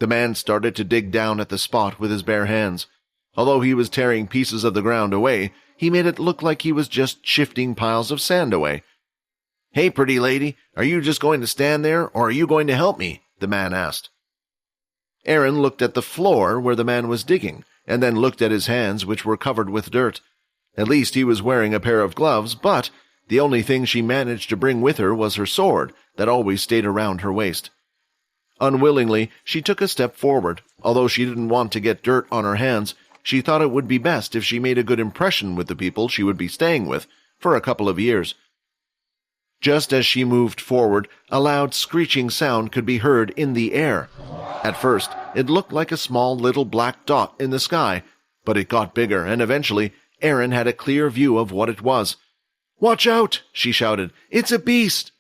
The man started to dig down at the spot with his bare hands. Although he was tearing pieces of the ground away, he made it look like he was just shifting piles of sand away. "Hey, pretty lady, are you just going to stand there, or are you going to help me?" the man asked. Erin looked at the floor where the man was digging, and then looked at his hands, which were covered with dirt. At least he was wearing a pair of gloves, but the only thing she managed to bring with her was her sword, that always stayed around her waist. Unwillingly, she took a step forward. Although she didn't want to get dirt on her hands, she thought it would be best if she made a good impression with the people she would be staying with for a couple of years. Just as she moved forward, a loud screeching sound could be heard in the air. At first, it looked like a small little black dot in the sky, but it got bigger, and eventually Erin had a clear view of what it was. "Watch out!" she shouted. "It's a beast!"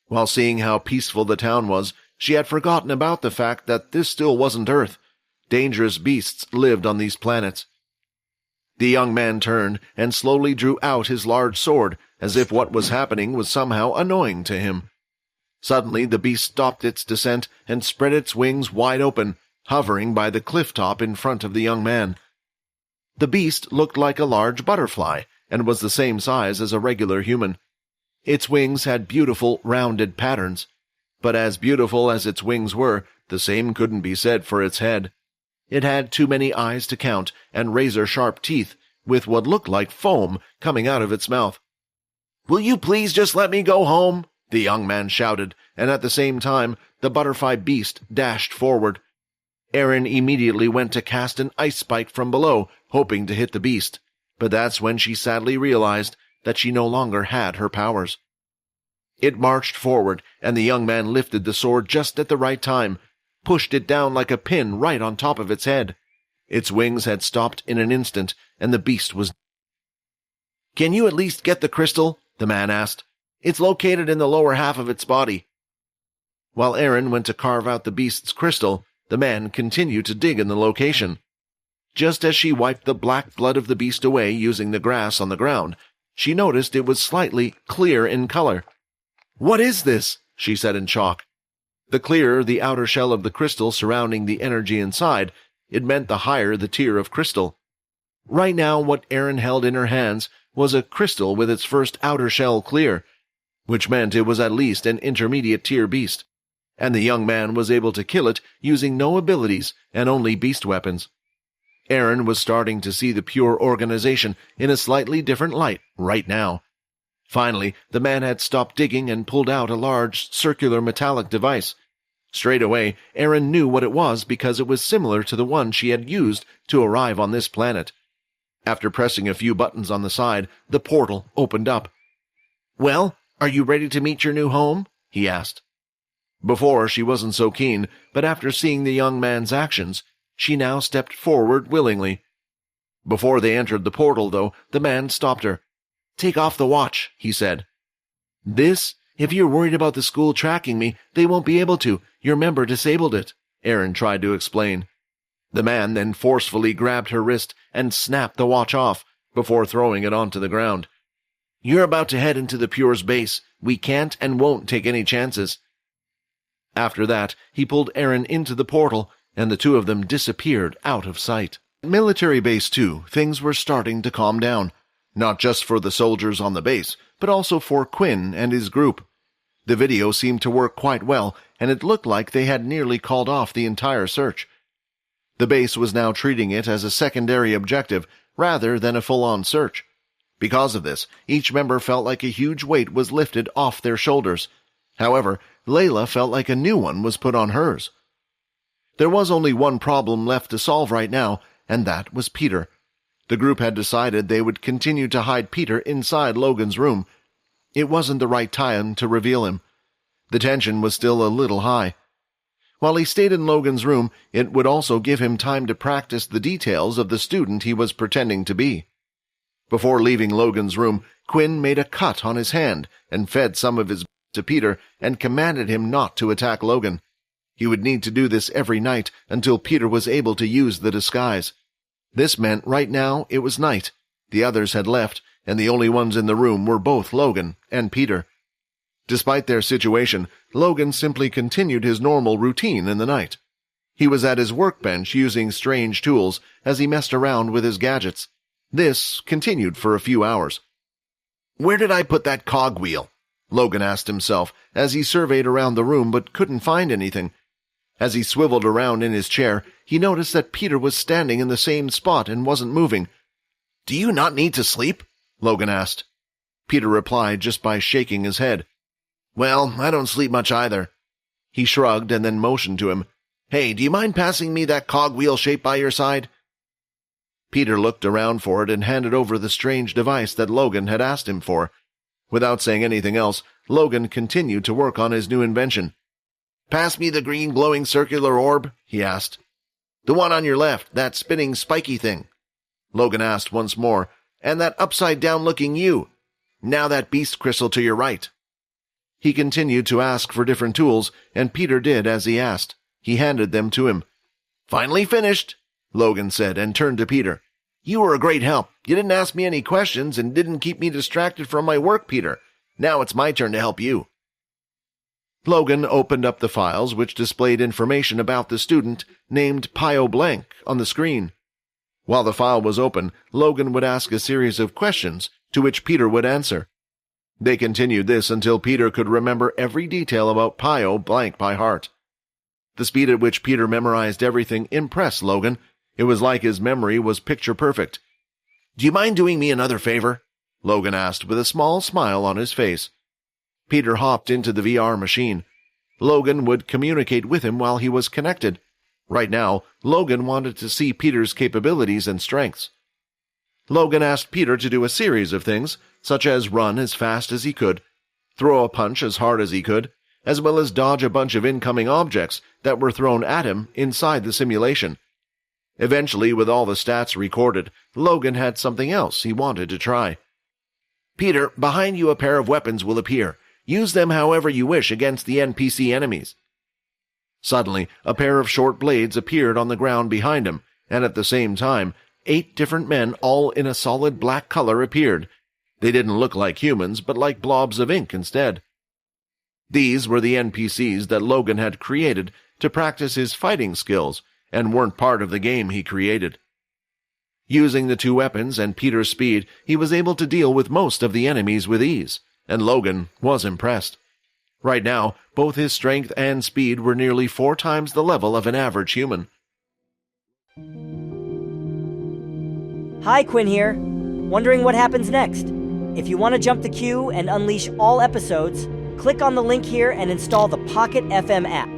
While seeing how peaceful the town was, she had forgotten about the fact that this still wasn't Earth. Dangerous beasts lived on these planets. The young man turned and slowly drew out his large sword, as if what was happening was somehow annoying to him. Suddenly the beast stopped its descent and spread its wings wide open, hovering by the cliff top in front of the young man. The beast looked like a large butterfly, and was the same size as a regular human. Its wings had beautiful, rounded patterns. But as beautiful as its wings were, the same couldn't be said for its head. It had too many eyes to count, and razor-sharp teeth, with what looked like foam coming out of its mouth. "Will you please just let me go home?" the young man shouted, and at the same time the butterfly beast dashed forward. Erin immediately went to cast an ice spike from below, hoping to hit the beast, but that's when she sadly realized that she no longer had her powers. It marched forward, and the young man lifted the sword just at the right time, pushed it down like a pin right on top of its head. Its wings had stopped in an instant, and the beast was... "Can you at least get the crystal?" the man asked. "It's located in the lower half of its body." While Erin went to carve out the beast's crystal, the man continued to dig in the location. Just as she wiped the black blood of the beast away using the grass on the ground, she noticed it was slightly clear in color. "What is this?" she said in shock. The clearer the outer shell of the crystal surrounding the energy inside, it meant the higher the tier of crystal. Right now, what Erin held in her hands was a crystal with its first outer shell clear, which meant it was at least an intermediate tier beast, and the young man was able to kill it using no abilities and only beast weapons. Erin was starting to see the pure organization in a slightly different light right now. Finally, the man had stopped digging and pulled out a large, circular metallic device. Straight away, Erin knew what it was because it was similar to the one she had used to arrive on this planet. After pressing a few buttons on the side, the portal opened up. "Well, are you ready to meet your new home?" he asked. Before, she wasn't so keen, but after seeing the young man's actions, she now stepped forward willingly. Before they entered the portal, though, the man stopped her. "Take off the watch," he said. "This? If you're worried about the school tracking me, they won't be able to. Your member disabled it," Erin tried to explain. The man then forcefully grabbed her wrist and snapped the watch off, before throwing it onto the ground. "You're about to head into the Pure's base. We can't and won't take any chances." After that, he pulled Erin into the portal, and the two of them disappeared out of sight. At Military Base 2, things were starting to calm down, not just for the soldiers on the base, but also for Quinn and his group. The video seemed to work quite well, and it looked like they had nearly called off the entire search. The base was now treating it as a secondary objective rather than a full-on search. Because of this, each member felt like a huge weight was lifted off their shoulders. However, Layla felt like a new one was put on hers. There was only one problem left to solve right now, and that was Peter. The group had decided they would continue to hide Peter inside Logan's room. It wasn't the right time to reveal him. The tension was still a little high. While he stayed in Logan's room, it would also give him time to practice the details of the student he was pretending to be. Before leaving Logan's room, Quinn made a cut on his hand and fed some of his to Peter and commanded him not to attack Logan. He would need to do this every night until Peter was able to use the disguise. This meant right now it was night. The others had left, and the only ones in the room were both Logan and Peter. Despite their situation, Logan simply continued his normal routine in the night. He was at his workbench using strange tools as he messed around with his gadgets. This continued for a few hours. "Where did I put that cogwheel?" Logan asked himself as he surveyed around the room but couldn't find anything. As he swiveled around in his chair, he noticed that Peter was standing in the same spot and wasn't moving. "Do you not need to sleep?" Logan asked. Peter replied just by shaking his head. "Well, I don't sleep much either." He shrugged and then motioned to him. "Hey, do you mind passing me that cogwheel shape by your side?" Peter looked around for it and handed over the strange device that Logan had asked him for. Without saying anything else, Logan continued to work on his new invention. "Pass me the green glowing circular orb," he asked. "The one on your left, that spinning spiky thing," Logan asked once more, "and that upside-down looking you. Now that beast crystal to your right." He continued to ask for different tools, and Peter did as he asked. He handed them to him. "Finally finished," Logan said, and turned to Peter. "You were a great help. You didn't ask me any questions and didn't keep me distracted from my work, Peter. Now it's my turn to help you." Logan opened up the files which displayed information about the student named Pio Blank on the screen. While the file was open, Logan would ask a series of questions, to which Peter would answer. They continued this until Peter could remember every detail about Pio Blank by heart. The speed at which Peter memorized everything impressed Logan. It was like his memory was picture-perfect. "Do you mind doing me another favor?" Logan asked with a small smile on his face. Peter hopped into the VR machine. Logan would communicate with him while he was connected. Right now, Logan wanted to see Peter's capabilities and strengths. Logan asked Peter to do a series of things, such as run as fast as he could, throw a punch as hard as he could, as well as dodge a bunch of incoming objects that were thrown at him inside the simulation. Eventually, with all the stats recorded, Logan had something else he wanted to try. "Peter, behind you a pair of weapons will appear. Use them however you wish against the NPC enemies." Suddenly, a pair of short blades appeared on the ground behind him, and at the same time, 8 different men, all in a solid black color, appeared. They didn't look like humans, but like blobs of ink instead. These were the NPCs that Logan had created to practice his fighting skills, and weren't part of the game he created. Using the 2 weapons and Peter's speed, he was able to deal with most of the enemies with ease, and Logan was impressed. Right now, both his strength and speed were nearly 4 times the level of an average human. Hi, Quinn here. Wondering what happens next? If you want to jump the queue and unleash all episodes, click on the link here and install the Pocket FM app.